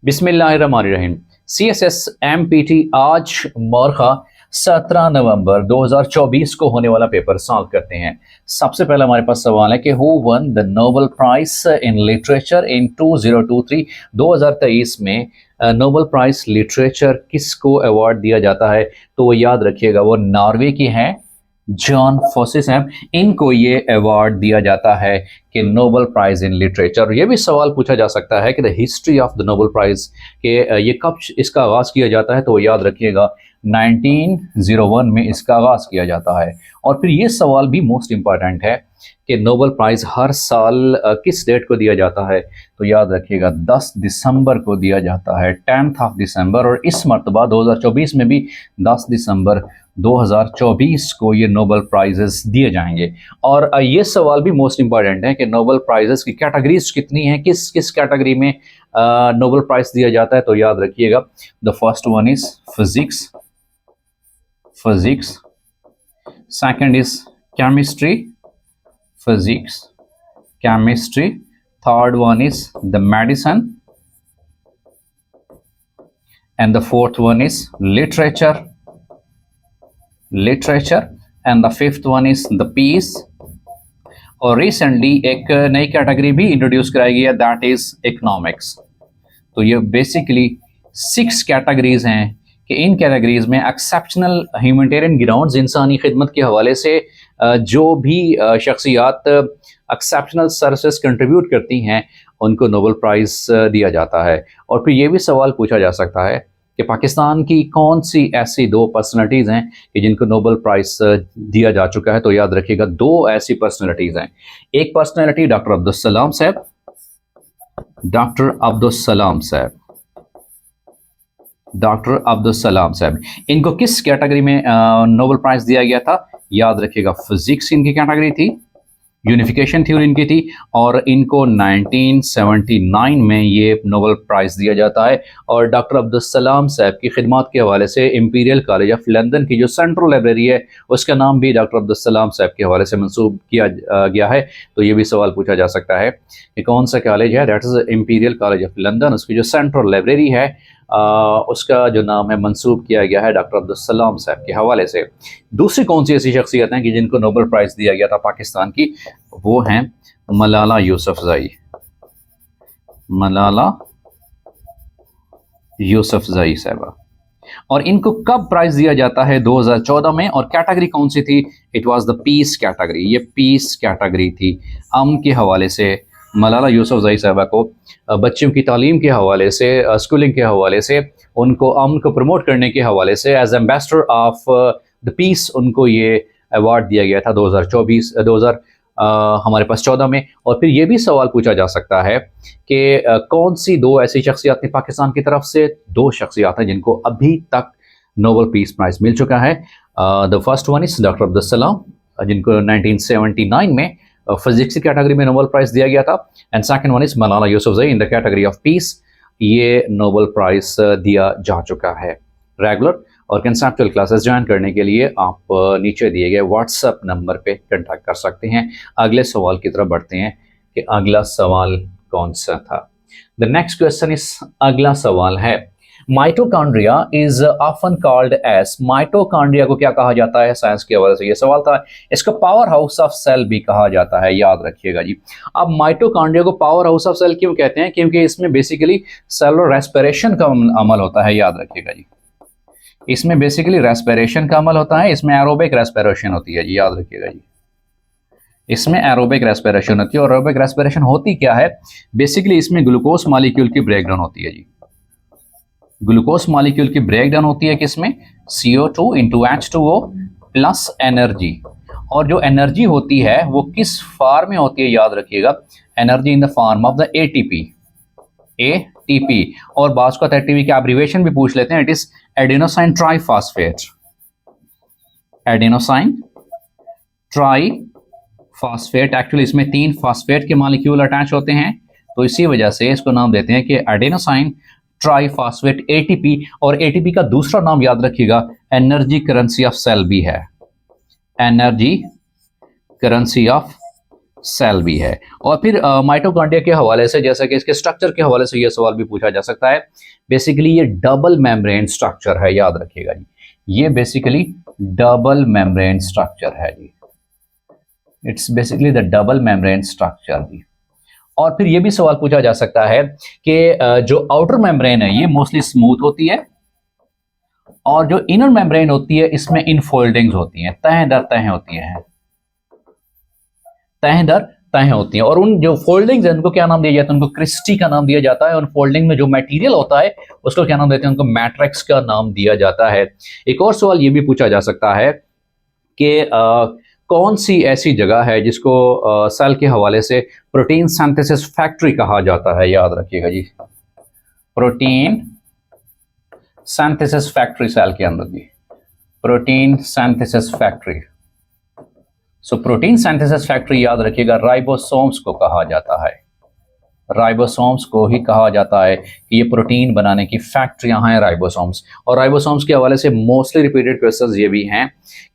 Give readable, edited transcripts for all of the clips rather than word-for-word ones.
बिस्मिल्लाहिर्रहमानिर्रहीम। CSS MPT आज मौरखा 17 नवंबर 2024 को होने वाला पेपर सॉल्व करते हैं। सबसे पहला हमारे पास सवाल है कि who won the Nobel prize in literature in 2023। 2023 में नोबेल प्राइज लिटरेचर किसको अवार्ड दिया जाता है? तो वो याद रखिएगा, वो नॉर्वे की हैं, जॉन फोसिस हैं। इनको ये अवार्ड दिया जाता है कि नोबेल प्राइज इन लिटरेचर। ये भी सवाल पूछा जा सकता है कि the history of the Nobel prize के ये कब इसका आगाज़ किया जाता है? तो वो याद रखिएगा 1901 में इसका आगाज़ किया जाता है। और फिर ये सवाल भी मोस्ट इम्पॉर्टेंट है कि नोबेल प्राइज़ हर साल किस डेट को दिया जाता है? तो याद रखिएगा 10 दिसंबर को दिया जाता है, 10th ऑफ दिसंबर। और इस मरतबा 2024 में भी 10 दिसंबर 2024 को ये नोबेल प्राइजेस दिए जाएंगे। और ये सवाल भी मोस्ट इम्पॉर्टेंट है कि नोबेल प्राइजेस की कैटेगरीज कितनी हैं, किस किस कैटेगरी में नोबेल प्राइज़ दिया जाता है? तो याद रखिएगा the first one is physics, second is chemistry, physics, chemistry, third one is the medicine, and the fourth one is literature, and the fifth one is the peace. और recently एक नई category भी इंट्रोड्यूस कराई गई है, that is economics. तो ये basically 6 categories हैं कि इन कैटेगरीज में एक्सेप्शनल ह्यूमैनिटेरियन ग्राउंड्स, इंसानी खिदमत के हवाले से जो भी शख्सियात एक्सेप्शनल सर्विसेज कंट्रीब्यूट करती हैं उनको नोबेल प्राइज़ दिया जाता है। और फिर ये भी सवाल पूछा जा सकता है कि पाकिस्तान की कौन सी ऐसी 2 पर्सनैलिटीज़ हैं कि जिनको नोबेल प्राइज़ दिया जा चुका है? तो याद रखिएगा 2 ऐसी पर्सनैलिटीज़ हैं। एक पर्सनैलिटी डॉक्टर अब्दुल सलाम साहब, इनको किस कैटेगरी में नोबेल प्राइज़ दिया गया था? याद रखिएगा फिजिक्स इनकी कैटेगरी थी, यूनिफिकेशन थ्योरी इनकी थी, और इनको 1979 में ये नोबेल प्राइज़ दिया जाता है। और डॉक्टर अब्दुल सलाम साहब की खिदमत के हवाले से इंपीरियल कॉलेज ऑफ लंदन की जो सेंट्रल लाइब्रेरी है उसका नाम भी डॉक्टर अब्दुल सलाम साहब के हवाले से मंसूब किया गया है। तो ये भी सवाल पूछा जा सकता है कि कौन सा कॉलेज है? That is imperial college of London. उसकी जो सेंट्रल लाइब्रेरी है उसका जो नाम है मंसूब किया गया है डॉक्टर अब्दुल सलाम साहब के हवाले से। दूसरी कौन सी ऐसी शख्सियत हैं कि जिनको नोबेल प्राइज़ दिया गया था पाकिस्तान की? वो हैं मलाला यूसुफज़ई साहबा। और इनको कब प्राइज़ दिया जाता है? 2014 में। और कैटेगरी कौन सी थी? It was the peace category. ये पीस कैटेगरी थी। अमन के हवाले से मलाला यूसुफज़ई साहबा को बच्चों की तालीम के हवाले से, स्कूलिंग के हवाले से, उनको अमन को प्रमोट करने के हवाले से as ambassador of the peace उनको ये अवार्ड दिया गया था 2024 हमारे पास 14 में। और फिर ये भी सवाल पूछा जा सकता है कि कौन सी 2 ऐसी शख्सियात थी पाकिस्तान की तरफ से? 2 शख्सियात हैं जिनको अभी तक नोबेल पीस प्राइज़ मिल चुका है। The first one is doctor Abdul Salam, जिनको 1979 में फिजिक्स की कैटेगरी में नोबेल प्राइज़ दिया गया था, and second one is Malala Yousafzai in the category of peace. ये नोबेल प्राइज़ दिया जा चुका है। रेगुलर और कंसेप्चुअल क्लासेस ज्वाइन करने के लिए आप नीचे दिए गए व्हाट्सएप नंबर पे कांटेक्ट कर सकते हैं। अगले सवाल की तरफ बढ़ते हैं कि अगला सवाल कौन सा था। द नेक्स्ट क्वेश्चन इस अगला सवाल है, mitochondria is often called as. Mitochondria को क्या कहा जाता है? साइंस के हवाले से ये सवाल था। इसको पावर हाउस ऑफ सेल भी कहा जाता है, याद रखिएगा जी। अब माइटोकॉन्ड्रिया को पावर हाउस ऑफ सेल क्यों कहते हैं? क्योंकि इसमें बेसिकली सेलुलर रेस्पिरेशन का अमल होता है, याद रखिएगा जी। इसमें बेसिकली रेस्पिरेशन का अमल होता है, इसमें एरोबिक रेस्पिरेशन होती है जी, याद रखिएगा जी। इसमें एरोबिक रेस्पिरेशन होती है। और एरोबिक रेस्पिरेशन होती क्या है? बेसिकली इसमें ग्लूकोज मॉलिक्यूल की ब्रेकडाउन होती है जी। ग्लूकोज मॉलिक्यूल की ब्रेकडाउन होती है किसमें? CO2 into H2O plus energy. और जो एनर्जी होती है वो किस फॉर्म में होती है? याद रखिएगा, energy in the form of the ATP। और बात को ATP की एब्रीविएशन भी पूछ लेते हैं, it is adenosine triphosphate. Actually इसमें 3 फॉस्फेट के मॉलिक्यूल अटैच होते हैं, तो इसी वजह से इसको नाम देते हैं कि एडेनोसाइन ट्राइफॉस्फेट ATP। और ATP का दूसरा नाम याद रखिएगा एनर्जी करेंसी ऑफ सेल भी है, एनर्जी करेंसी ऑफ सेल भी है। और फिर माइटोकॉन्ड्रिया के हवाले से, जैसा कि इसके स्ट्रक्चर के हवाले से ये सवाल भी पूछा जा सकता है। बेसिकली ये डबल मेम्ब्रेन स्ट्रक्चर है, याद रखिएगा जी, ये बेसिकली डबल मेम्ब्रेन स्ट्रक्चर है जी, it's basically the double membrane structure जी। और फिर ये भी सवाल पूछा जा सकता है कि जो आउटर मेम्ब्रेन है ये मोस्टली स्मूथ होती है, और जो इनर मेम्ब्रेन होती है इसमें इनफोल्डिंग्स होती हैं, तह दर तह होती हैं, तह दर तह होती हैं। और उन जो फोल्डिंग्स हैं उनको क्या नाम दिया जाता है? उनको क्रिस्टी का नाम दिया जाता है। और फोल्डिंग में जो मटेरियल होता है उसको क्या नाम देते हैं? उनको मैट्रिक्स का नाम दिया जाता है। एक और सवाल ये भी पूछा जा सकता है कि कौन सी ऐसी जगह है जिसको सेल के हवाले से प्रोटीन सिंथेसिस फैक्ट्री कहा जाता है? याद रखिएगा जी, प्रोटीन सिंथेसिस फैक्ट्री सेल के अंदर जी, protein synthesis factory. So protein synthesis factory याद रखिएगा, राइबोसोम्स को कहा जाता है, राइबोसोम्स को ही कहा जाता है कि ये प्रोटीन बनाने की फैक्ट्रियां हैं राइबोसोम्स। और राइबोसोम्स के हवाले से मोस्टली रिपीटेड क्वेश्चंस ये भी हैं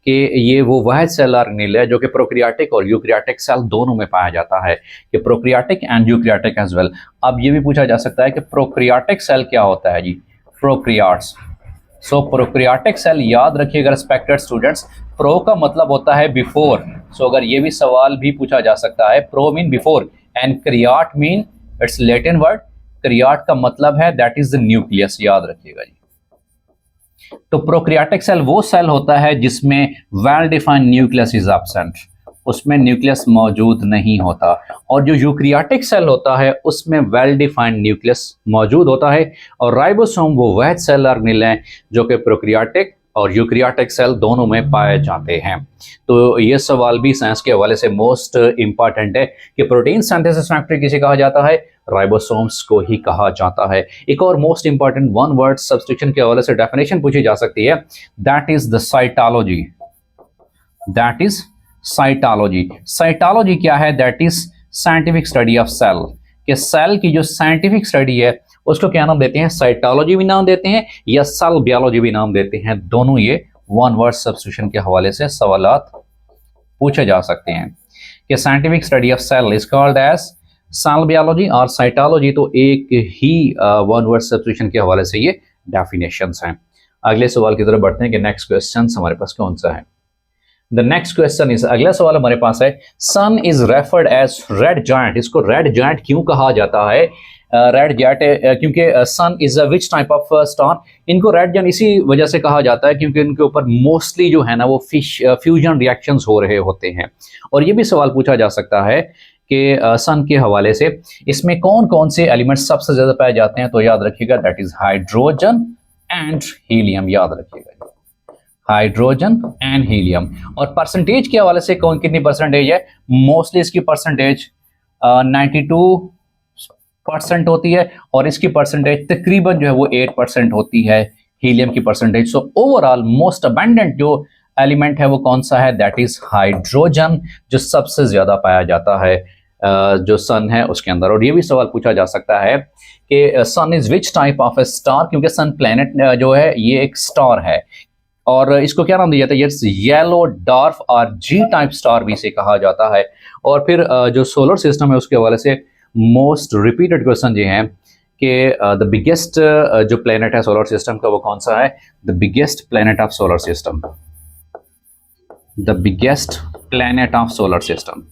कि ये वो वह सेल ऑर्गेनेल है जो कि प्रोकैरियोटिक और यूकैरियोटिक सेल दोनों में पाया जाता है, कि prokaryotic and eukaryotic as well. अब ये भी पूछा जा सकता है कि प्रोकैरियोटिक सेल क्या होता है जी? प्रोकैरियोट्स। सो प्रोकैरियोटिक सेल याद रखिएगा रिस्पेक्टेड स्टूडेंट्स, प्रो का मतलब होता है बिफोर। सो अगर ये भी सवाल भी पूछा जा सकता है, pro mean before and create mean it's Latin word, create का मतलब है दैट इज द न्यूक्लियस, याद रखिएगा जी। तो प्रोकैरियोटिक सेल वो सेल होता है जिसमें well defined nucleus is absent, उसमें न्यूक्लियस मौजूद नहीं होता। और जो यूकैरियोटिक सेल होता है उसमें वेल डिफाइंड न्यूक्लियस मौजूद होता है। और राइबोसोम वो वह सेल ऑर्गेनेल हैं जो कि प्रोकैरियोटिक और यूकैरियोटिक सेल दोनों में पाए जाते हैं। तो ये सवाल भी साइंस के हवाले से मोस्ट इंपॉर्टेंट है कि प्रोटीन सिंथेसिस फैक्ट्री किसे कहा जाता है? राइबोसोम्स को ही कहा जाता है। एक और most important one word substitution के हवाले से डेफिनेशन पूछी जा सकती है, that is the cytology, that is cytology. Cytology क्या है? That is scientific study of cell, कि सेल की जो साइंटिफिक स्टडी है उसको क्या नाम देते हैं? साइटोलॉजी भी नाम देते हैं या सेल बायोलॉजी भी नाम देते हैं। दोनों ये वन वर्ड सब्स्टिट्यूशन के हवाले से सवालात पूछे जा सकते हैं कि scientific study of cell is called as cell biology और साइटोलॉजी, तो एक ही वन वर्ड सब्स्टिट्यूशन के हवाले से ये डेफिनेशंस हैं। अगले सवाल की तरफ बढ़ते हैं कि नेक्स्ट क्वेश्चन हमारे पास कौन सा है। द नेक्स्ट क्वेश्चन इज, अगला सवाल हमारे पास है, sun is referred as red giant. इसको रेड जायंट क्यों कहा जाता है? रेड जायंट क्योंकि sun is a which type of star. इनको रेड जायंट इसी वजह से कहा जाता है क्योंकि इनके ऊपर मोस्टली जो है ना वो फ्यूजन रिएक्शंस हो रहे होते हैं। और ये भी सवाल पूछा जा सकता है कि सन के हवाले से इसमें कौन कौन से एलिमेंट सबसे ज्यादा पाए जाते हैं? तो याद रखिएगा that is hydrogen and helium, याद रखिएगा, हाइड्रोजन एंड हीलियम। और परसेंटेज के हवाले से कौन कितनी परसेंटेज है? मोस्टली इसकी परसेंटेज 92% होती है और इसकी परसेंटेज तकरीबन जो है वो 8% होती है, हीलियम की percentage. So overall most abundant जो एलिमेंट है वो कौन सा है? दैट इज हाइड्रोजन, जो सबसे ज्यादा पाया जाता है जो सन है उसके अंदर। और ये भी सवाल पूछा जा सकता है कि sun is which type of a star, क्योंकि सन प्लेनेट जो है ये एक स्टार है और इसको क्या नाम दिया जाता है? ये येलो डॉर्फ और जी टाइप स्टार भी इसे कहा जाता है। और फिर जो सोलर सिस्टम है उसके हवाले से मोस्ट रिपीटेड क्वेश्चन ये हैं कि द बिगेस्ट जो प्लेनेट है सोलर सिस्टम का वो कौन सा है? The biggest planet of solar system, the biggest planet of solar system,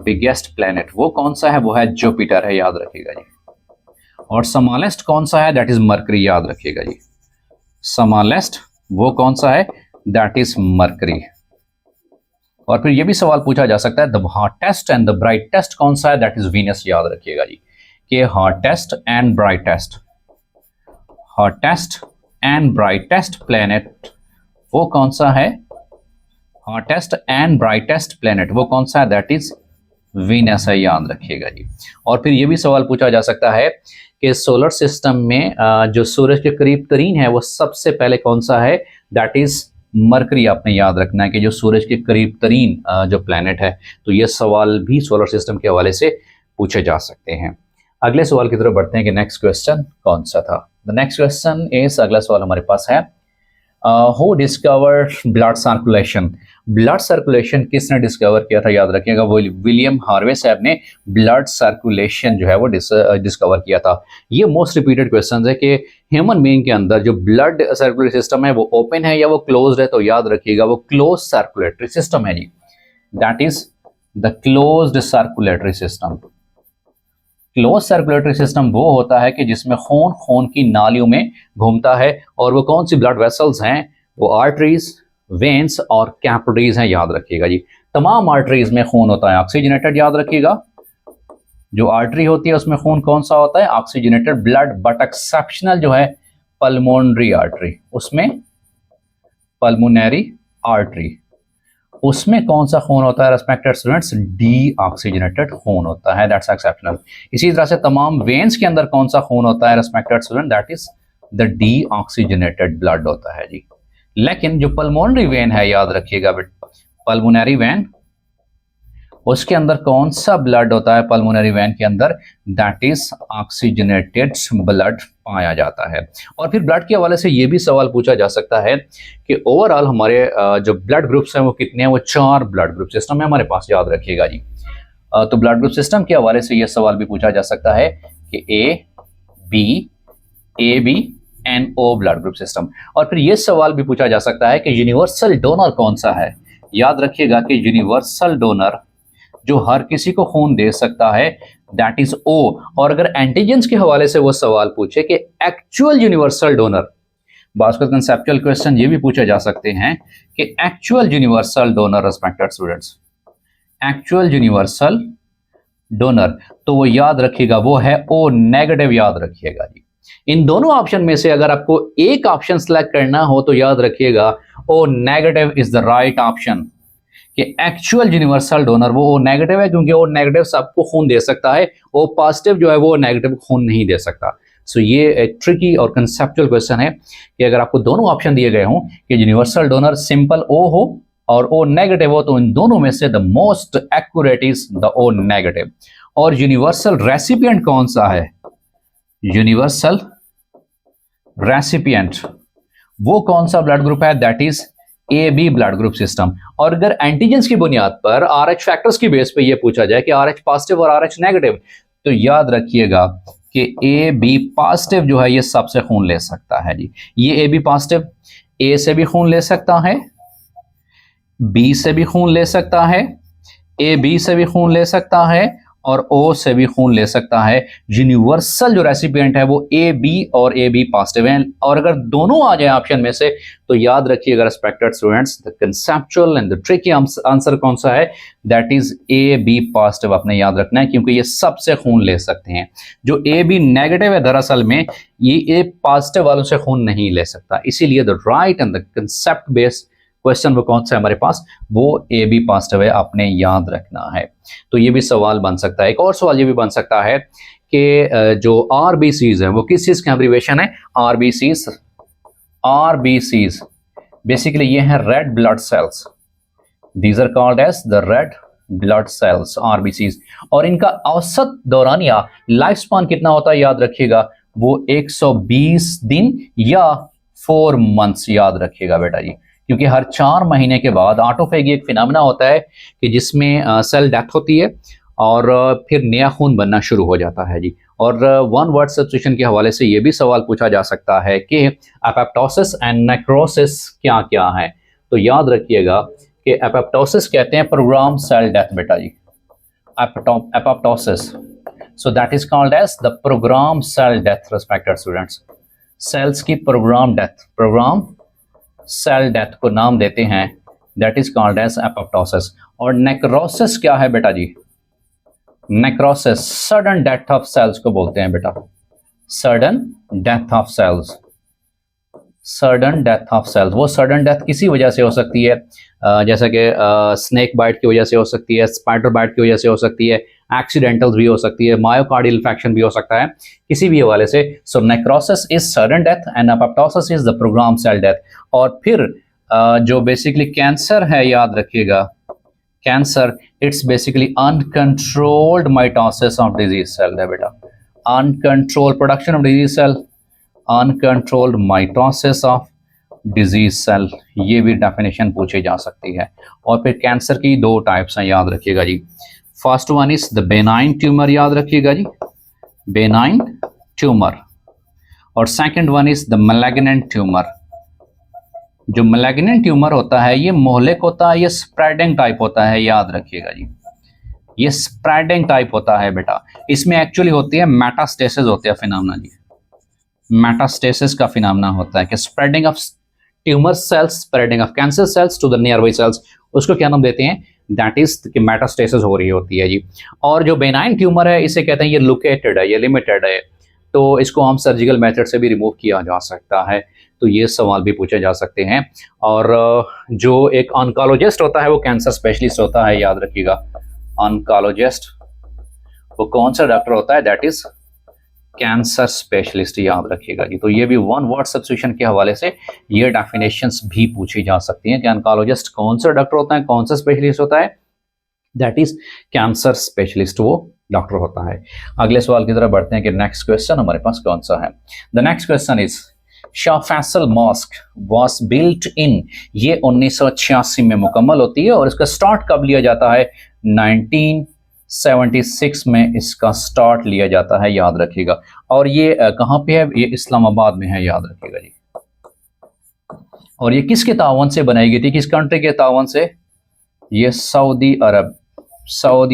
biggest planet वो कौन सा है? वो है जुपिटर है, याद रखिएगा जी। और स्मॉलेस्ट कौन सा है? दैट इज मरकरी, याद रखिएगा जी। स्मॉलेस्ट वो कौन सा है? That is mercury. और फिर ये भी सवाल पूछा जा सकता है the hottest and the brightest कौन सा है? दैट इज वीनस, याद रखिएगा जी, कि hottest and brightest, hottest and brightest planet वो कौन सा है? हॉटेस्ट एंड ब्राइटेस्ट प्लेनेट वो कौन सा है? दैट इज वीनस है, याद रखिएगा जी। और फिर ये भी सवाल पूछा जा सकता है कि सोलर सिस्टम में जो सूरज के करीब तरीन है वो सबसे पहले कौन सा है? That is mercury. आपने याद रखना है कि जो सूरज के करीब तरीन जो प्लेनेट है, तो ये सवाल भी सोलर सिस्टम के हवाले से पूछे जा सकते हैं। अगले सवाल की तरफ बढ़ते हैं कि नेक्स्ट क्वेश्चन कौन सा था। द नेक्स्ट क्वेश्चन इज, अगला सवाल हमारे पास है, who discovered blood circulation, blood circulation किसने डिस्कवर किया था, याद रखिएगा वो विलियम हार्वे साहब ने ब्लड सर्कुलेशन जो है वो डिस्कवर किया था। ये मोस्ट रिपीटेड क्वेश्चन है कि ह्यूमन बीइंग के अंदर जो ब्लड सर्कुलेटरी सिस्टम है वो ओपन है या वो क्लोज्ड है, तो याद रखिएगा वो क्लोज सर्कुलेटरी सिस्टम है जी, that is the closed circulatory system. Close circulatory system वो होता है कि जिसमें खून खून की नालियों में घूमता है, और वो कौन सी ब्लड वेसल्स हैं, वो आर्टरीज, वेन्स और कैपिलरीज हैं, याद रखिएगा जी। तमाम आर्टरीज में खून होता है ऑक्सीजनेटेड, याद रखिएगा। जो आर्टरी होती है उसमें खून कौन सा होता है, ऑक्सीजनेटेड ब्लड, बट एक्सेप्शनल जो है पल्मोनरी आर्टरी, उसमें पल्मोनरी आर्टरी, उसमें कौन सा खून होता है रेस्पेक्टेड स्टूडेंट्स, डी ऑक्सीजनेटेड खून होता है, दैट्स एक्सेप्शनल। इसी तरह से तमाम वेन्स के अंदर कौन सा खून होता है respected student, that is the D oxygenated blood होता है जी। लेकिन जो पल्मोनरी वेन है, याद रखिएगा बेटा, पल्मोनरी वेन, उसके अंदर कौन सा ब्लड होता है पल्मोनरी वेन के अंदर, दैट इज ऑक्सीजनेटेड ब्लड पाया जाता है। और फिर ब्लड के हवाले से ये भी सवाल पूछा जा सकता है कि ओवरऑल हमारे जो ब्लड ग्रुप्स हैं वो कितने हैं, वो 4 ब्लड ग्रुप सिस्टम है हमारे पास, याद रखिएगा जी। तो ब्लड ग्रुप सिस्टम के हवाले से ये सवाल भी पूछा जा सकता है कि A B and O blood group system. और फिर ये सवाल भी पूछा जा सकता है कि यूनिवर्सल डोनर कौन सा है, याद रखिएगा कि यूनिवर्सल डोनर जो हर किसी को खून दे सकता है, दैट इज ओ। और अगर एंटीजेंस के हवाले से वो सवाल पूछे कि एक्चुअल यूनिवर्सल डोनर, बात को कंसेप्चुअल क्वेश्चन ये भी पूछे जा सकते हैं कि actual universal donor respected students, actual universal donor, तो वो याद रखिएगा वो है ओ नेगेटिव, याद रखिएगा जी। इन दोनों ऑप्शन में से अगर आपको एक ऑप्शन सेलेक्ट करना हो तो याद रखिएगा O negative is the right option, कि एक्चुअल यूनिवर्सल डोनर वो ओ नेगेटिव है, क्योंकि ओ नेगेटिव सबको खून दे सकता है, ओ पॉजिटिव जो है वो नेगेटिव खून नहीं दे सकता। सो ये एक ट्रिकी और कंसेप्चुअल क्वेश्चन है कि अगर आपको दोनों ऑप्शन दिए गए हों कि यूनिवर्सल डोनर सिंपल ओ हो और ओ नेगेटिव हो, तो इन दोनों में से the most accurate is the O negative. और यूनिवर्सल रेसिपिएंट कौन सा है, यूनिवर्सल रेसिपिएंट वो कौन सा ब्लड ग्रुप है, that is A B blood group system. और अगर एंटीजेंस की बुनियाद पर RH फैक्टर्स की बेस पे ये पूछा जाए कि RH पॉजिटिव और RH नेगेटिव, तो याद रखिएगा कि ए बी पॉजिटिव जो है ये सबसे खून ले सकता है जी। ये ए बी पॉजिटिव ए से भी खून ले सकता है, बी से भी खून ले सकता है, ए बी से भी खून ले सकता है और ओ से भी खून ले सकता है। यूनिवर्सल जो रेसिपिएंट है वो ए बी और ए बी पॉजिटिव है। और अगर दोनों आ जाए ऑप्शन में से तो याद रखिएगा respected students, the conceptual and the tricky answer कौन सा है, that is A B positive. आपने याद रखना है क्योंकि ये सबसे खून ले सकते हैं। जो ए बी नेगेटिव है दरअसल में ये ए पॉजिटिव वालों से खून नहीं ले सकता, इसीलिए the right and the concept based question वो कौन सा है हमारे पास, वो ए बी पॉजिटिव है, आपने याद रखना है। तो ये भी सवाल बन सकता है। एक और सवाल ये भी बन सकता है कि जो आरबीसीज है वो किस चीज का एब्रीविएशन है, आरबीसीज, आरबीसीज बेसिकली ये है red blood cells, these are called as the red blood cells, RBCs. और इनका औसत दौरानिया लाइफ स्पान कितना होता है, याद रखिएगा वो 120 दिन या 4 मंथ्स, याद रखिएगा बेटा जी। क्योंकि हर 4 महीने के बाद ऑटोफेगी एक फिनोमेना होता है कि जिसमें सेल डेथ होती है और फिर नया खून बनना शुरू हो जाता है जी। और वन वर्ड सब्स्टिट्यूशन के हवाले से ये भी सवाल पूछा जा सकता है कि एपोप्टोसिस एंड नेक्रोसिस क्या क्या है। तो याद रखिएगा कि एपोप्टोसिस कहते हैं प्रोग्राम सेल डेथ बेटा जी, apoptosis, so that is called as the program cell death respected students. Cells की program death, program cell death को नाम देते हैं, that is called as apoptosis. और नेक्रोसिस क्या है बेटा जी, necrosis sudden death of cells को बोलते हैं बेटा, sudden death of cells, sudden death of cells. वो सडन डेथ किसी वजह से हो सकती है, जैसे कि स्नेक बाइट की वजह से हो सकती है, स्पाइडर बाइट की वजह से हो सकती है, एक्सीडेंटल भी हो सकती है, मायोकार्डियल इन्फेक्शन भी हो सकता है, किसी भी हवाले से। So necrosis is sudden death and apoptosis is the program cell death. और फिर जो बेसिकली कैंसर है, याद रखिएगा cancer it's basically uncontrolled mitosis of disease cell है बेटा, uncontrolled production of disease cell, uncontrolled mitosis of disease cell, ये भी डेफिनेशन पूछी जा सकती है। और फिर कैंसर की दो टाइप्स हैं, याद रखिएगा जी। First one is the benign tumour, याद रखिएगा जी, बेनाइन ट्यूमर। और second one is the malignant tumour. जो मैलिग्नेंट ट्यूमर होता है ये मोहलिक होता है, ये स्प्रेडिंग टाइप होता है, याद रखिएगा जी, ये स्प्रेडिंग टाइप होता है बेटा। इसमें एक्चुअली होती है मेटास्टेसिस होते हैं फिनोमेना जी, मेटास्टेसिस का फिनोमेना होता है कि spreading of tumour cells, spreading of cancer cells to the nearby cells, उसको क्या नाम देते हैं, दैट इज कि मेटास्टेसिस हो रही होती है जी। और जो बेनाइन ट्यूमर है इसे कहते हैं ये लोकेटेड है, ये लिमिटेड है, तो इसको हम सर्जिकल मेथड से भी रिमूव किया जा सकता है। तो ये सवाल भी पूछे जा सकते हैं। और जो एक ऑन्कोलॉजिस्ट होता है वो कैंसर स्पेशलिस्ट होता है, याद रखिएगा। ऑन्कोलॉजिस्ट वो कौन सा डॉक्टर होता है, दैट इज कैंसर स्पेशलिस्ट, याद रखिएगा जी। तो ये भी वन वर्ड सब्स्टिट्यूशन के हवाले से ये डेफिनेशंस भी पूछी जा सकती हैं कि ऑन्कोलॉजिस्ट कौन सा डॉक्टर होता है, कौन सा स्पेशलिस्ट होता है, दैट इज कैंसर स्पेशलिस्ट वो डॉक्टर होता है। अगले सवाल की तरफ बढ़ते हैं कि नेक्स्ट क्वेश्चन हमारे पास कौन सा है। The next question is Shah Faisal mosque was built in, ये 1986 में मुकम्मल होती है। और इसका स्टार्ट कब लिया जाता है, 1976 में इसका स्टार्ट लिया जाता है, याद रखिएगा। और ये कहाँ पे है, ये इस्लामाबाद में है, याद रखिएगा जी। और ये किसके तावन से बनाई गई थी, किस कंट्री के तावन से, ये सऊदी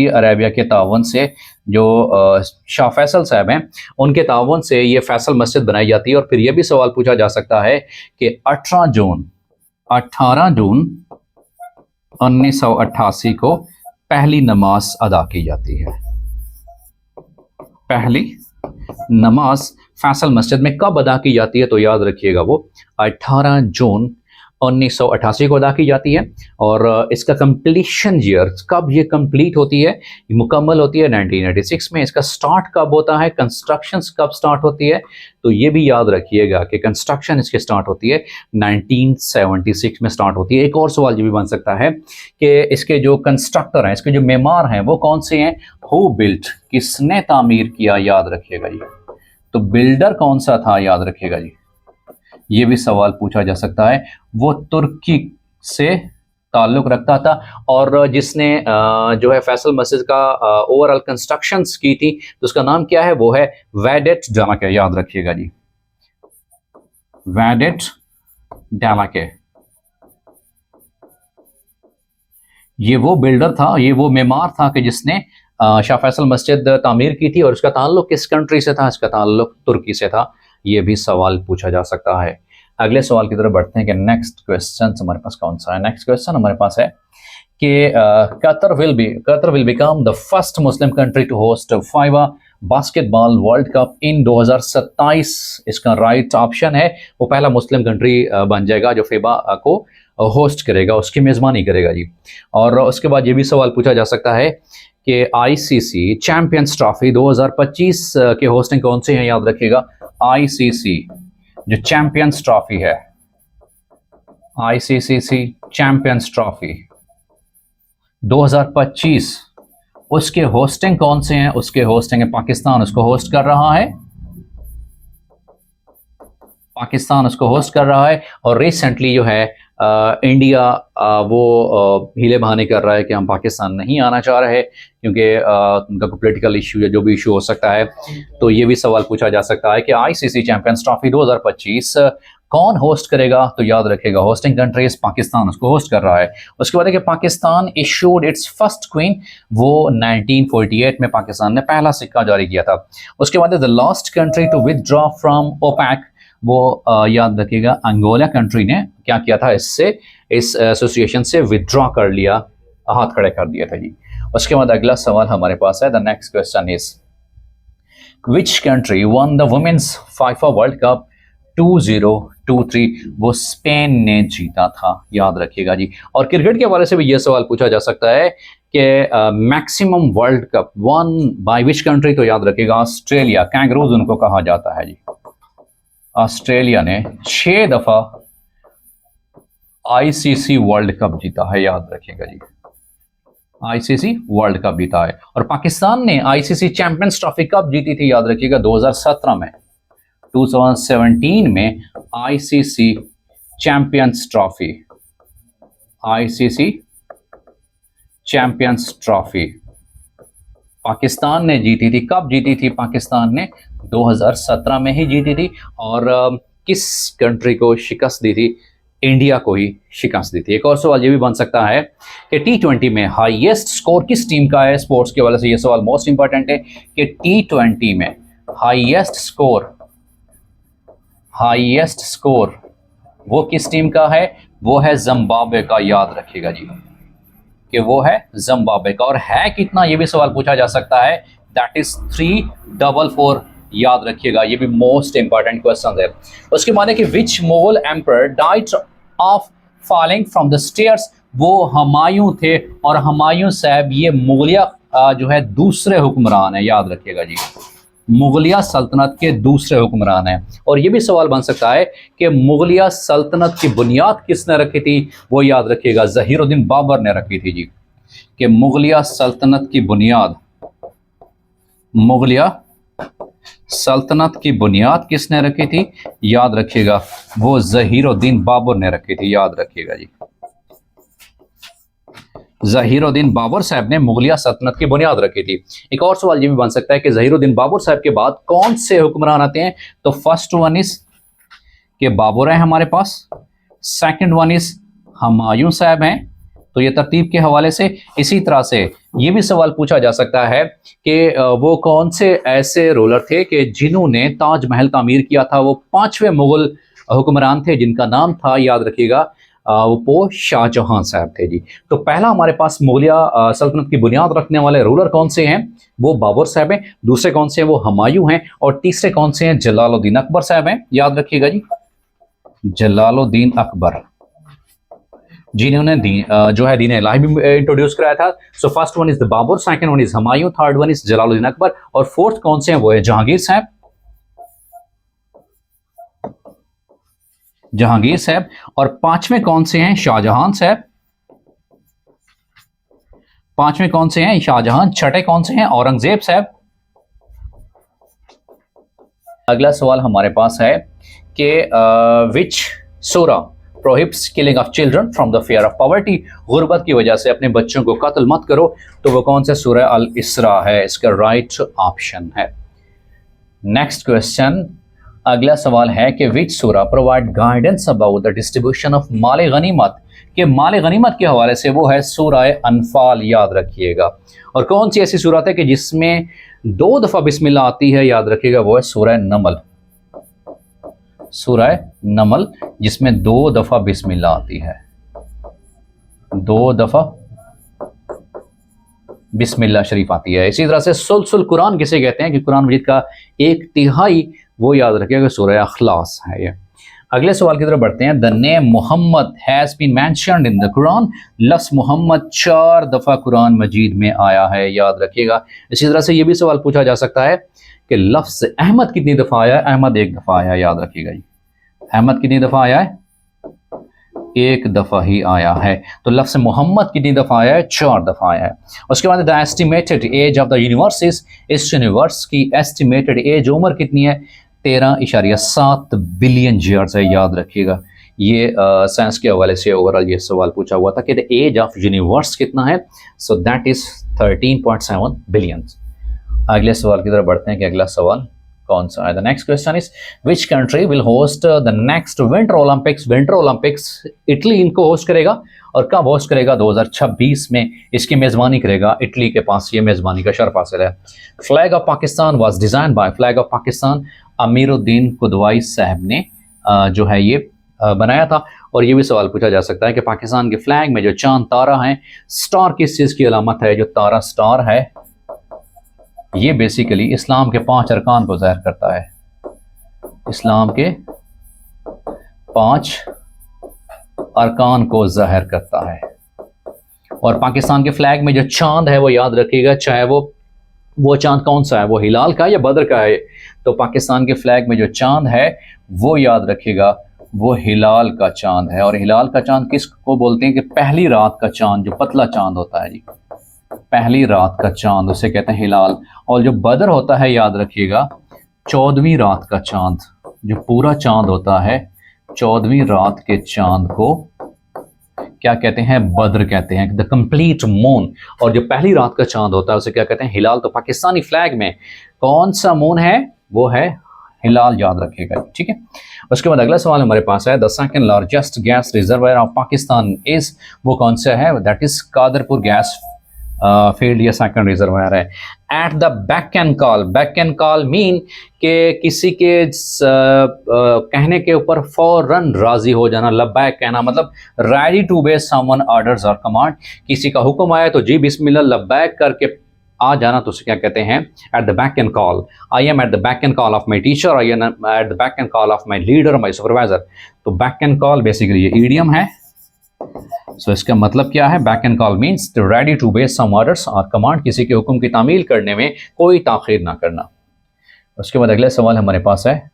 अरेबिया के तावन से। जो शाह फैसल साहब हैं उनके तावन से ये फैसल मस्जिद बनाई जाती है। और फिर ये भी सवाल पूछा जा सकता है कि 18 जून 1988 को पहली नमाज अदा की जाती है। पहली नमाज फैसल मस्जिद में कब अदा की जाती है, तो याद रखिएगा वो 18 जून 1988 को अदा की जाती है। और इसका कंप्लीशन ईयर कब ये कंप्लीट होती है, मुकम्मल होती है 1986 में। इसका स्टार्ट कब होता है, कंस्ट्रक्शन कब स्टार्ट होती है, तो ये भी याद रखिएगा कि कंस्ट्रक्शन इसके स्टार्ट होती है 1976 में स्टार्ट होती है। एक और सवाल ये भी बन सकता है कि इसके जो कंस्ट्रक्टर हैं, इसके जो मेमार हैं वो कौन से हैं, हु बिल्ट, किसने तामीर किया, याद रखिएगा जी। तो बिल्डर कौन सा था, याद रखिएगा जी, ये भी सवाल पूछा जा सकता है। वो तुर्की से ताल्लुक रखता था और जिसने जो है फैसल मस्जिद का ओवरऑल कंस्ट्रक्शंस की थी, तो उसका नाम क्या है, वो है वेडेट डालाके, याद रखिएगा जी, वेडेट डालाके। ये वो बिल्डर था, ये वो मेमार था कि जिसने शाह फैसल मस्जिद तामीर की थी। और उसका ताल्लुक किस कंट्री से था, इसका ताल्लुक तुर्की से था। ये भी सवाल पूछा जा सकता है। अगले सवाल की तरफ बढ़ते हैं कि नेक्स्ट क्वेश्चन हमारे पास कौन सा है। नेक्स्ट क्वेश्चन हमारे पास है कि Qatar will become the first Muslim country to host FIBA basketball world cup in 2027। इसका राइट ऑप्शन है, वो पहला मुस्लिम कंट्री बन जाएगा जो फीबा को होस्ट करेगा, उसकी मेज़बानी करेगा जी। और उसके बाद ये भी सवाल पूछा जा सकता है कि आईसीसी चैंपियंस ट्रॉफी 2025 के होस्टिंग कौन से हैं, याद रखिएगा। आईसीसी जो चैंपियंस ट्रॉफी है, आईसीसी चैंपियंस ट्रॉफी 2025, उसके होस्टिंग कौन से हैं, उसके होस्टिंग है पाकिस्तान, उसको होस्ट कर रहा है, पाकिस्तान उसको होस्ट कर रहा है। और रिसेंटली जो है इंडिया वो हीले बहाने कर रहा है कि हम पाकिस्तान नहीं आना चाह रहे क्योंकि उनका कोई पॉलिटिकल इशू या जो भी इशू हो सकता है। तो ये भी सवाल पूछा जा सकता है कि आईसीसी चैंपियंस ट्रॉफी 2025 कौन होस्ट करेगा, तो याद रखेगा होस्टिंग कंट्रीज पाकिस्तान उसको होस्ट कर रहा है। उसके बाद है कि Pakistan issued it's first queen, वो 1948 में पाकिस्तान ने पहला सिक्का जारी किया था। उसके बाद the last country to withdraw from OPEC, वो याद रखिएगा अंगोला कंट्री ने क्या किया था, इससे इस एसोसिएशन से विदड्रॉ कर लिया, हाथ खड़े कर दिया था जी। उसके बाद अगला सवाल हमारे पास है, the next question is which country won the women's FIFA World Cup 2023, वो स्पेन ने जीता था, याद रखिएगा जी। और क्रिकेट के हवाले से भी यह सवाल पूछा जा सकता है कि maximum world cup one by which country, तो याद रखिएगा ऑस्ट्रेलिया, कैंगरूज उनको कहा जाता है जी। ऑस्ट्रेलिया ने 6 दफा आईसीसी वर्ल्ड कप जीता है, याद रखिएगा जी, आईसीसी वर्ल्ड कप जीता है। और पाकिस्तान ने आईसीसी चैंपियंस ट्रॉफी कब जीती थी, याद रखिएगा 2017 में। 2017 में ICC champions trophy, ICC champions trophy Pakistan ने जीती थी। कब जीती थी पाकिस्तान ने? 2017 में ही जीती थी। और किस कंट्री को शिकस्त दी थी? इंडिया को ही शिकस्त दी थी। एक और सवाल ये भी बन सकता है कि T20 में हाईएस्ट स्कोर किस टीम का है? स्पोर्ट्स के वाले से ये सवाल मोस्ट इंपॉर्टेंट है कि T20 में हाईएस्ट स्कोर वो किस टीम का है? वो है जिम्बाब्वे का। याद रखिएगा जी कि वो है जिम्बाब्वे का। और है कितना, ये भी सवाल पूछा जा सकता है। That is 344। याद रखिएगा, ये भी मोस्ट इंपॉर्टेंट क्वेश्चन है। उसके बाद है कि which Mughal emperor died of falling from the stairs? वो हुमायूं थे। और हुमायूं साहब ये मुगलिया जो है दूसरे हुक्मरान है। याद रखिएगा जी, मुगलिया सल्तनत के दूसरे हुक्मरान हैं। और ये भी सवाल बन सकता है कि मुगलिया सल्तनत की बुनियाद किसने रखी थी? वो याद रखिएगा ज़हीरुद्दीन बाबर ने रखी थी जी। कि मुगलिया सल्तनत की बुनियाद किसने रखी थी? याद रखिएगा वो ज़हीरुद्दीन बाबर ने रखी थी। याद रखिएगा जी, ज़हीरुद्दीन बाबर साहब ने मुगलिया सल्तनत की बुनियाद रखी थी। एक और सवाल ये भी बन सकता है कि ज़हीरुद्दीन बाबर साहब के बाद कौन से हुक्मरान आते हैं? तो फर्स्ट वन इज के बाबर है हमारे पास, सेकंड वन इज हुमायूं साहब हैं। तो ये तरतीब के हवाले से। इसी तरह से ये भी सवाल पूछा जा सकता है कि वो कौन से ऐसे रूलर थे कि जिन्होंने ताजमहल तामीर किया था? वो 5वें मुगल हुक्मरान थे जिनका नाम था, याद रखिएगा, वो शाहजहां साहब थे जी। तो पहला हमारे पास मुगलिया सल्तनत की बुनियाद रखने वाले रूलर कौन से हैं? वो बाबर साहब हैं। दूसरे कौन से हैं? वो हुमायूं हैं। और तीसरे कौन से हैं? जलालुद्दीन अकबर साहब हैं। याद रखिएगा जी, जलालुद्दीन अकबर, जिन्होंने जो है दीन इलाही भी इंट्रोड्यूस कराया था। So first one is the Babur, second one is Humayun, third one is Jalaluddin Akbar, और फोर्थ कौन से हैं? वो है जहांगीर साहब। और पांचवें कौन से हैं? शाहजहां साहब। पांचवें कौन से हैं? शाहजहां। छठे कौन से हैं? औरंगजेब साहब। अगला सवाल हमारे पास है कि which surah prohibits killing of children from the fear of poverty? गुर्बत की वजह से अपने बच्चों को कत्ल मत करो। तो वो कौन सा सूरा? अल इसरा है इसका राइट ऑप्शन है। नेक्स्ट क्वेश्चन, अगला सवाल है कि which surah provide guidance about the distribution of माल गनीमत? कि माल गनीमत के हवाले से वो है सूरा अनफाल। याद रखिएगा। और कौन सी ऐसी सूरत है कि जिसमें 2 दफ़ा बिस्मिल्लाह आती है? याद रखिएगा वो है सूरा नमल। सूरा नमल जिसमें 2 दफ़ा बिस्मिल्लाह आती है, 2 दफ़ा बिस्मिल्लाह शरीफ आती है। इसी तरह से सुलसुल कुरान किसे कहते हैं? कि कुरान मजीद का 1/3 वो याद रखिएगा सूरह अखलास है ये। अगले सवाल की तरफ बढ़ते हैं। The name Mohammad has been mentioned in the Quran? लफ्ज़ मोहम्मद 4 दफ़ा कुरान मजीद में आया है। याद रखिएगा। इसी तरह से ये भी सवाल पूछा जा सकता है कि लफ्ज़ अहमद कितनी दफ़ा आया है? अहमद 1 दफ़ा आया है। याद रखिएगा जी, अहमद कितनी दफ़ा आया है? 1 दफ़ा ही आया है। तो लफ्ज़ मोहम्मद कितनी दफ़ा आया है? 4 दफ़ा आया है। उसके बाद the estimated age of the universe इस यूनिवर्स की एस्टिमेटेड एज उम्र कितनी है? 13.7 बिलियन ईयर्स है। याद रखिएगा। ये साइंस के हवाले से ओवरऑल ये सवाल पूछा हुआ था कि द एज ऑफ यूनिवर्स कितना है? सो दैट इज 13.7 बिलियन। अगले सवाल की तरफ बढ़ते हैं कि अगला सवाल कौन सा है। The next question is which country will host the next winter Olympics? Winter Olympics Italy इनको होस्ट करेगा। और कब होस्ट करेगा? 2026 में इसकी मेज़बानी करेगा। इटली के पास ये मेज़बानी का शर्फ हासिल है। Flag of Pakistan was design by, flag of Pakistan Amiruddin Kidwai साहब ने जो है ये बनाया था। और ये भी सवाल पूछा जा सकता है कि पाकिस्तान के फ्लैग में जो चांद तारा है, स्टार किस चीज़ की अलामत है? जो तारा स्टार है ये बेसिकली इस्लाम के 5 अरकान को ज़ाहिर करता है। इस्लाम के 5 अरकान को ज़ाहिर करता है। और पाकिस्तान के फ्लैग में जो चांद है वो याद रखिएगा, चाहे वो चांद कौन सा है, वो हिलाल का या बद्र का है? तो पाकिस्तान के फ्लैग में जो चांद है वो याद रखिएगा वो हिलाल का चांद है। और हिलाल का चांद किसको बोलते हैं? कि पहली रात का चांद, जो पतला चांद होता है जी, पहली रात का चांद, उसे कहते हैं हिलाल। और जो बद्र होता है याद रखिएगा 14वीं रात का चांद, जो पूरा चांद होता है 14वीं रात के चांद को क्या कहते हैं? बद्र कहते हैं, द कंप्लीट मून। और जो पहली रात का चांद होता है उसे क्या कहते हैं? हिलाल। तो पाकिस्तानी फ्लैग में कौन सा मून है? वो है हिलाल, याद रखिएगा, ठीक है। उसके बाद अगला सवाल हमारे पास है, the second largest gas reservoir of Pakistan is, वो कौन सा है? That is Kadarpur gas field, ये सेकंड रिजर्वायर है। Eight the beck and call, back and call mean के किसी के कहने के ऊपर फौरन राजी हो जाना, लब्बैक कहना, मतलब ready to be someone orders और कमांड। किसी का हुक्म आया तो जी बिस्मिल्लाह लब्बैक करके आ जाना, तो उसे क्या कहते हैं? At the beck and call. I am at the beck and call of my teacher, I am at the beck and call of my leader, my supervisor. तो बैक एंड कॉल बेसिकली ये idiom है। So इसका मतलब क्या है? Beck and call means to ready to be some orders और command, किसी के हुक्म की तामील करने में कोई ताखीर ना करना। उसके बाद अगला सवाल हमारे पास है,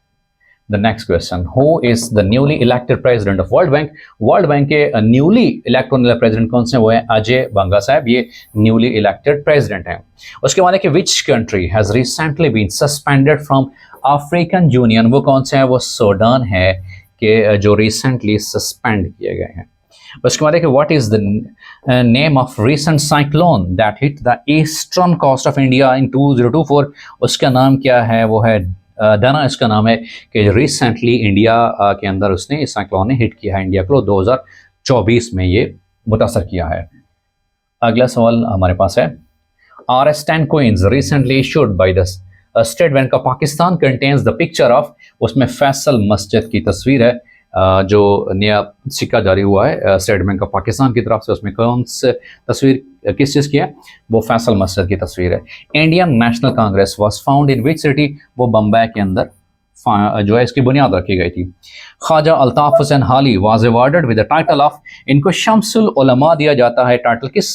the next question, who is the newly elected president of world bank? World bank के न्यूली इलेक्टेड प्रेसिडेंट कौन से? वो है अजय बंगा साहब, ये न्यूली इलेक्टेड प्रेसिडेंट हैं। उसके बाद है कि which country has recently been suspended from African Union? वो कौन से है? वो सूडान है कि जो रिसेंटली सस्पेंड किए गए हैं। उसके बाद है कि what is the name of recent cyclone that hit the eastern coast of India in 2024? उसका नाम क्या है? वो है दाना, इसका नाम है कि रिसेंटली इंडिया के अंदर उसने, इस साइक्लोन ने हिट किया है इंडिया को, 2024 में ये मुतासर किया है। अगला सवाल हमारे पास है, RS10 coins recently issued by the state bank of Pakistan contains the picture of, उसमें फैसल मस्जिद की तस्वीर है। जो नया सिक्का जारी हुआ है स्टेट बैंक ऑफ पाकिस्तान की तरफ से, उसमें कौन सी तस्वीर, किस चीज़ की है? वो फैसल मस्जिद की तस्वीर है। Indian national Congress was found in which city? वो बम्बई के अंदर जो है इसकी बुनियाद रखी गई थी। ख्वाजा अल्ताफ हुसैन हाली was awarded with the title of, इनको शम्सुल उलमा दिया जाता है। टाइटल किस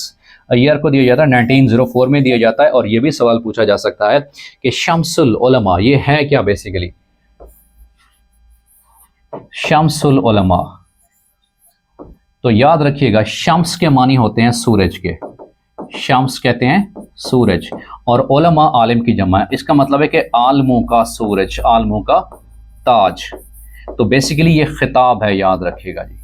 ईयर को दिया जाता है? 1904 में दिया जाता है। और ये भी सवाल पूछा जा सकता है कि शम्सुल उलमा ये है क्या? बेसिकली शम्सुल उलमा, तो याद रखिएगा शम्स के मानी होते हैं सूरज के, शम्स कहते हैं सूरज, और उलमा आलिम की जमा है। इसका मतलब है कि आलमों का सूरज, आलमों का ताज। तो बेसिकली ये खिताब है, याद रखिएगा जी।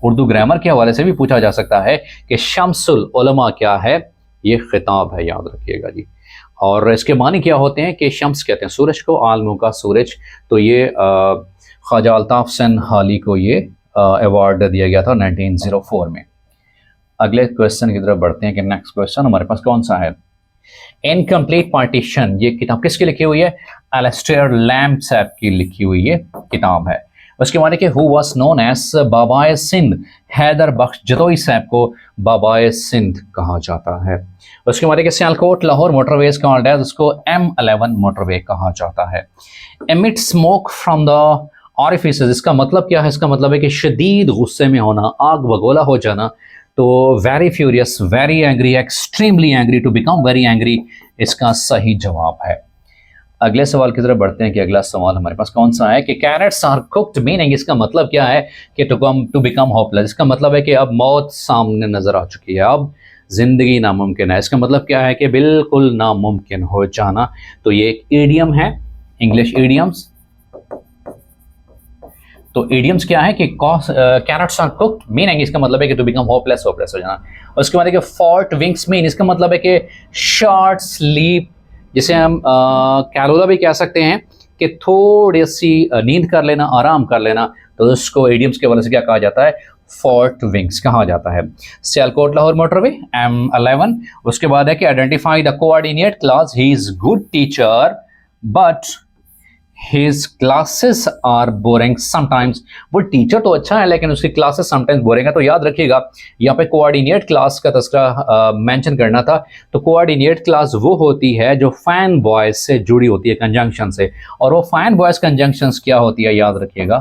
उर्दू ग्रामर के हवाले से भी पूछा जा सकता है कि शम्सुल उलमा क्या है? ये खिताब है, याद रखिएगा जी। और इसके मानी क्या होते हैं कि शम्स कहते हैं सूरज को, आलमों का सूरज। तो ये ख्वाजा अल्ताफ हुसैन हाली को ये अवार्ड दिया गया था 1904 में। अगले क्वेश्चन की तरफ बढ़ते हैं कि नेक्स्ट क्वेश्चन हमारे पास कौन सा है? इनकम्प्लीट पार्टीशन, ये किताब किसकी लिखी हुई है? एलिस्टेयर लैम्ब साहब की लिखी हुई ये किताब है। उसके बाद who was known as Babaye Sindh? Haider Bakhsh Jatoi साहब को बाबाए सिंध कहा जाता है। उसके बाद Sialkot Lahore motorways called as, उसको M11 मोटरवे कहा जाता है। Emit smoke from the orifices, इसका मतलब क्या है? इसका मतलब है कि शदीद गुस्से में होना, आग बगोला हो जाना। तो very furious, very angry, extremely angry, to become very angry इसका सही जवाब है। अगले सवाल की तरफ बढ़ते हैं कि अगला सवाल हमारे पास कौन सा है कि कैरेट्स आर कुक्ड मीनिंग, इसका मतलब क्या है कि टू बिकम होपलेस, इसका मतलब है कि अब मौत सामने नजर आ चुकी है, अब जिंदगी नामुमकिन है। इसका मतलब क्या है कि बिल्कुल नामुमकिन हो जाना। तो ये एक ईडियम है, इंग्लिश ईडियम्स। तो ईडियम्स क्या है कि कैरेट्स आर कुक्ड मीनिंग, इसका मतलब है कि टू बिकम होपलेस, होपलेस हो जाना। उसके बाद है कि फॉर्ट विंग्स मीन, इसका मतलब है कि शॉर्ट स्लीप, जिसे हम कैलोला भी कह सकते हैं कि थोड़ी सी नींद कर लेना, आराम कर लेना। तो उसको ईडियम्स के वजह से क्या कहा जाता है? फॉर्ट विंग्स कहा जाता है। Sialkot Lahore motorway M11। उसके बाद है कि identify the coordinate clause, he is good teacher but his classes are boring sometimes, वो टीचर तो अच्छा है लेकिन उसकी क्लासेस समटाइम्स बोरिंग है। तो याद रखिएगा यहाँ पे कोऑर्डिनेट क्लास का तस्करा मेंशन करना था। तो कोऑर्डिनेट क्लास वो होती है जो फैन बॉयज से जुड़ी होती है, कंजंक्शन से। और वो फैन बॉयज कंजंक्शंस क्या होती है? याद रखिएगा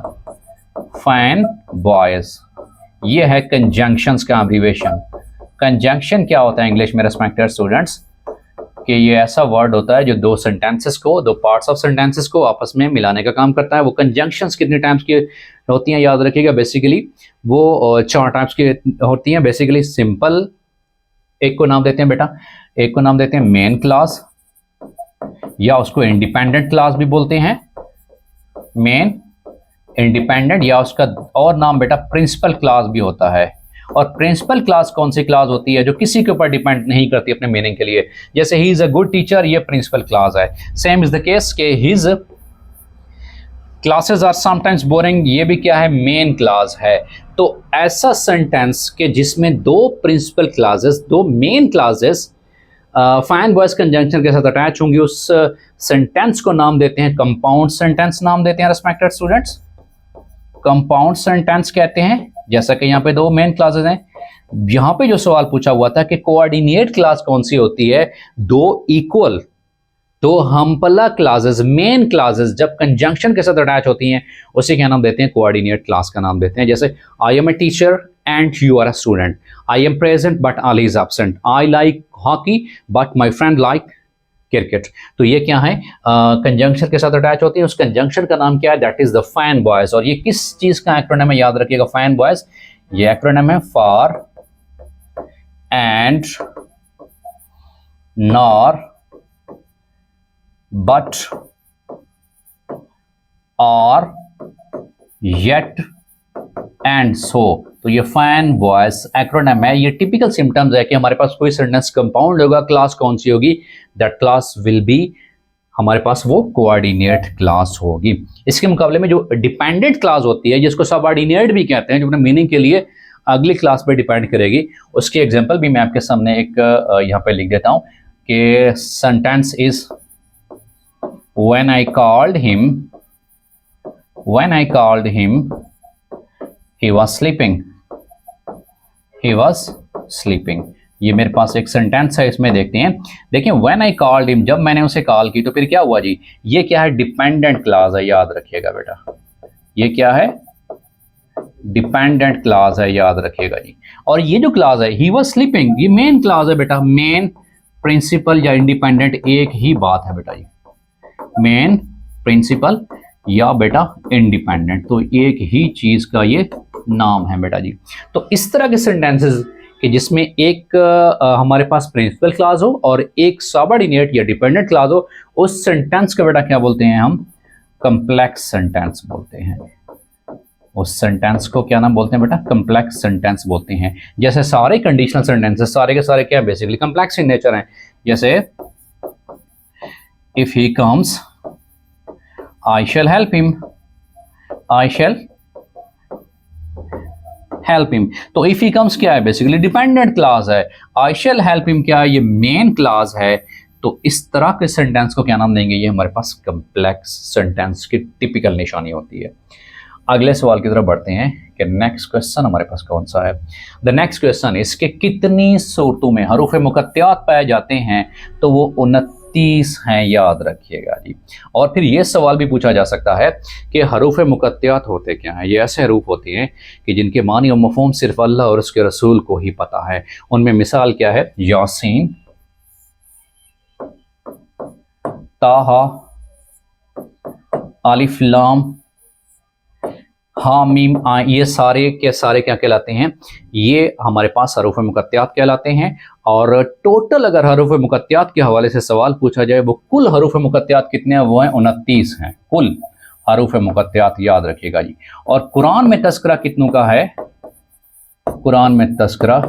फैन बॉयज, ये है कंजंक्शंस का एब्रीविएशन। कंजंक्शन क्या होता है इंग्लिश में रेस्पेक्टेड स्टूडेंट्स? कि ये ऐसा वर्ड होता है जो दो सेंटेंसेस को, दो पार्ट्स ऑफ सेंटेंसेस को आपस में मिलाने का काम करता है। वो कंजंक्शंस कितने टाइप्स की होती हैं? याद रखिएगा बेसिकली वो 4 टाइप्स की होती हैं। बेसिकली सिंपल, एक को नाम देते हैं बेटा, एक को नाम देते हैं मेन क्लास, या उसको इंडिपेंडेंट क्लास भी बोलते हैं, मेन इंडिपेंडेंट, या उसका और नाम बेटा प्रिंसिपल क्लास भी होता है। और प्रिंसिपल क्लास कौन सी क्लास होती है? जो किसी के ऊपर डिपेंड नहीं करती अपने मीनिंग के लिए। जैसे he is a good teacher, ये प्रिंसिपल क्लास है। सेम इज द केस के his classes are sometimes boring, ये भी क्या है? मेन क्लास है। तो ऐसा सेंटेंस के जिसमें दो प्रिंसिपल क्लासेस, दो main classes fine voice conjunction के साथ अटैच होंगी, उस सेंटेंस को नाम देते हैं कंपाउंड सेंटेंस नाम देते हैं रेस्पेक्टेड स्टूडेंट्स। कंपाउंड सेंटेंस कहते हैं। जैसा कि यहाँ पे दो मेन क्लासेस हैं। यहाँ पे जो सवाल पूछा हुआ था कि कोऑर्डिनेट क्लास कौन सी होती है? दो इक्वल, दो हमपला क्लासेस, मेन क्लासेस जब कंजंक्शन के साथ अटैच होती हैं उसे क्या नाम देते हैं? कोऑर्डिनेट क्लास का नाम देते हैं। जैसे I am a teacher and you are a student, I am present but Ali is absent, I like hockey but my friend like cricket. तो ये क्या है? कंजंक्शन के साथ अटैच होती है। उस कंजंक्शन का नाम क्या है? That is the fan voice. और ये किस चीज का एक्रोनिम है? याद रखिएगा, फैन वॉइस। ये एक्रोनिम है फॉर, एंड, नॉर, बट, और, येट एंड सो। तो ये फैन वॉइस एक्रोनिम है। ये टिपिकल सिम्टम्स है कि हमारे पास कोई सेंटेंस कंपाउंड होगा, क्लास कौन सी होगी? दैट क्लास विल बी, हमारे पास वो कोऑर्डिनेट क्लास होगी। इसके मुकाबले में जो डिपेंडेंट क्लास होती है, जिसको सबऑर्डिनेट भी कहते हैं, जो अपने मीनिंग के लिए अगली क्लास पे डिपेंड करेगी, उसकी एग्जांपल भी मैं आपके सामने एक यहाँ पे लिख देता हूँ कि sentence is when I called him he was sleeping। ये मेरे पास एक सेंटेंस है, इसमें देखते हैं। देखिए, when I called him, जब मैंने उसे कॉल की तो फिर क्या हुआ जी? ये क्या है? डिपेंडेंट क्लास है, याद रखिएगा बेटा। ये क्या है? डिपेंडेंट क्लास है, याद रखिएगा जी। और ये जो क्लास है he was sleeping, ये मेन क्लास है बेटा। मेन, प्रिंसिपल या इंडिपेंडेंट एक ही बात है बेटा। ये मेन, प्रिंसिपल या बेटा इंडिपेंडेंट, तो एक ही चीज का ये नाम है बेटा जी। तो इस तरह के सेंटेंसेस कि जिसमें एक हमारे पास प्रिंसिपल क्लास हो और एक सबऑर्डिनेट या डिपेंडेंट क्लास हो, उस सेंटेंस का बेटा क्या बोलते हैं? हम कॉम्प्लेक्स सेंटेंस बोलते हैं। उस सेंटेंस को क्या नाम बोलते हैं बेटा? कॉम्प्लेक्स सेंटेंस बोलते हैं। जैसे सारे कंडीशनल सेंटेंसेस सारे के सारे क्या बेसिकली कॉम्प्लेक्स इन नेचर हैं। जैसे if he comes I shall help him, I shall help him। तो if he comes क्या है? बेसिकली डिपेंडेंट क्लास है। I shall help him क्या है? ये मेन क्लास है। तो इस तरह के सेंटेंस को क्या नाम देंगे? ये हमारे पास कॉम्प्लेक्स सेंटेंस की टिपिकल निशानी होती है। अगले सवाल की तरफ बढ़ते हैं कि नेक्स्ट क्वेश्चन हमारे पास कौन सा है। द नेक्स्ट क्वेश्चन इसके कितनी सूरतों में हरूफ मुकत्तियात पाए जाते हैं? तो वो 29 हैं, याद रखिएगा जी। और फिर ये सवाल भी पूछा जा सकता है कि हरूफ मुकत्तियात होते क्या हैं? ये ऐसे हरूफ होते हैं कि जिनके मानी और मफ़हूम सिर्फ अल्लाह और उसके रसूल को ही पता है। उनमें मिसाल क्या है? यासीन, ताहा, अलिफ लाम, हामीम, ये सारे के सारे क्या कहलाते हैं? ये हमारे पास हरूफ मुकत्तियात कहलाते हैं। और टोटल अगर हरूफ मुकत्तियात के हवाले से सवाल पूछा जाए, वो कुल हरूफ मुकत्तियात कितने हैं? वो हैं 29 हैं कुल हरूफ मुकत्तियात, याद रखिएगा जी। और कुरान में तस्करा कितनों का है? कुरान में तस्करा,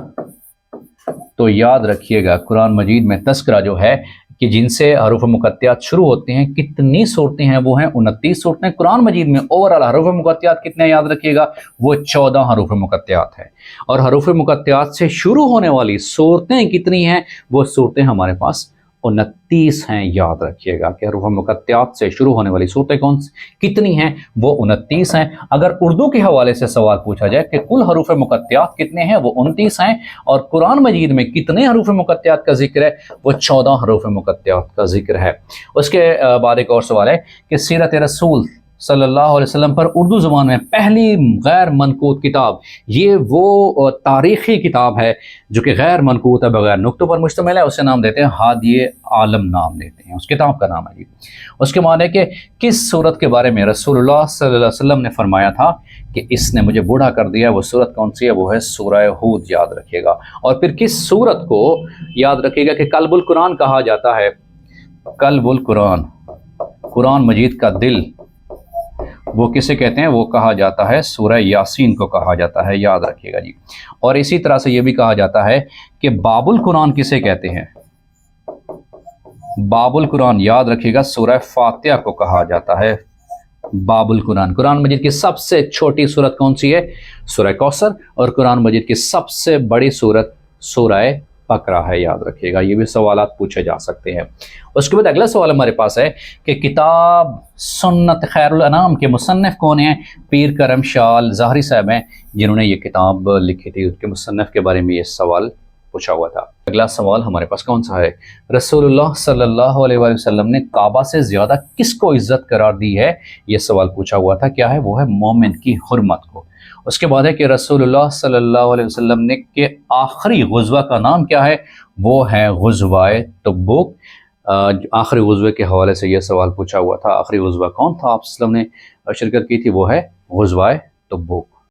तो याद रखिएगा कुरान मजीद में तस्करा जो है कि जिनसे हरूफ मुकत्तियात शुरू होते हैं, कितनी सूरतें हैं? वो हैं 29 सूरतें। कुरान मजीद में ओवरऑल हरूफ मुकत्तियात कितने हैं? याद रखिएगा, वो 14 हरूफ मुकत्तियात है। और हरूफ मुकत्तियात से शुरू होने वाली सूरतें कितनी हैं? वो सूरतें हमारे पास 29 हैं, याद रखिएगा कि हरूफ मुकत्तियात से शुरू होने वाली सूरतें कौन सी कितनी हैं? वो 29 हैं। अगर उर्दू के हवाले से सवाल पूछा जाए कि कुल हरूफ मुकत्तियात कितने हैं? वो 29 हैं। और कुरान मजीद में कितने हरूफ मुकत्तियात का जिक्र है? वो 14 हरूफ मुकत्तियात का जिक्र है। उसके बाद एक और सवाल है कि सीरत रसूल सल्लल्लाहु अलैहि वसल्लम पर उर्दू ज़बान में पहली गैर मनकूत किताब, ये वो तारीख़ी किताब है जो कि गैर मनकूत है, बगैर नुक्तों पर मुश्तमिल है। उसे नाम देते हैं हादिए आलम, नाम देते हैं उस किताब का नाम है जी। उसके बाद है कि किस सूरत के बारे में रसूलुल्लाह सल्लल्लाहु अलैहि वसल्लम ने फरमाया था कि इसने मुझे बूढ़ा कर दिया? वो सूरत कौन सी है? वो है सूरह हूद, याद रखिएगा। और फिर किस सूरत को याद रखिएगा कि कल्बुल कुरान कहा जाता है? कल्बुल कुरान, कुरान मजीद का दिल, वो किसे कहते हैं? वो कहा जाता है सूरह यासीन को कहा जाता है, याद रखिएगा जी। और इसी तरह से ये भी कहा जाता है कि बाबुल कुरान किसे कहते हैं? बाबुल कुरान, याद रखिएगा, सूरह फातिहा को कहा जाता है बाबुल कुरान। कुरान मजीद की सबसे छोटी सूरत कौन सी है? सूरह कौसर। और कुरान मजीद की सबसे बड़ी सूरत सूरह बकरा है, याद रखिएगा। ये भी सवालात पूछे जा सकते हैं। उसके बाद अगला सवाल हमारे पास है कि किताब सुन्नत खैरुल अनाम के मुसन्निफ कौन है? पीर करम शाल ज़ाहरी साहब हैं जिन्होंने ये किताब लिखी थी। उसके मुसन्निफ के बारे में ये सवाल पूछा हुआ था। अगला सवाल हमारे पास कौन सा है? रसूलुल्लाह सल्लल्लाहु अलैहि वसल्लम ने काबा से ज़्यादा किसको इज़्ज़त करार दी है? ये सवाल पूछा हुआ था। क्या है? वो है मोमिन की हुर्मत को। उसके बाद है कि रसूलुल्लाह सल्लल्लाहु अलैहि वसल्लम ने के आखिरी गुज़वा का नाम क्या है? वो है गुज़वाए तबूक। आखिरी गुज़वे के हवाले से यह सवाल पूछा हुआ था। आखिरी गुज़वा कौन था आप वसल्लम ने शिरकत की थी? वो है गुज़वाए तबूक।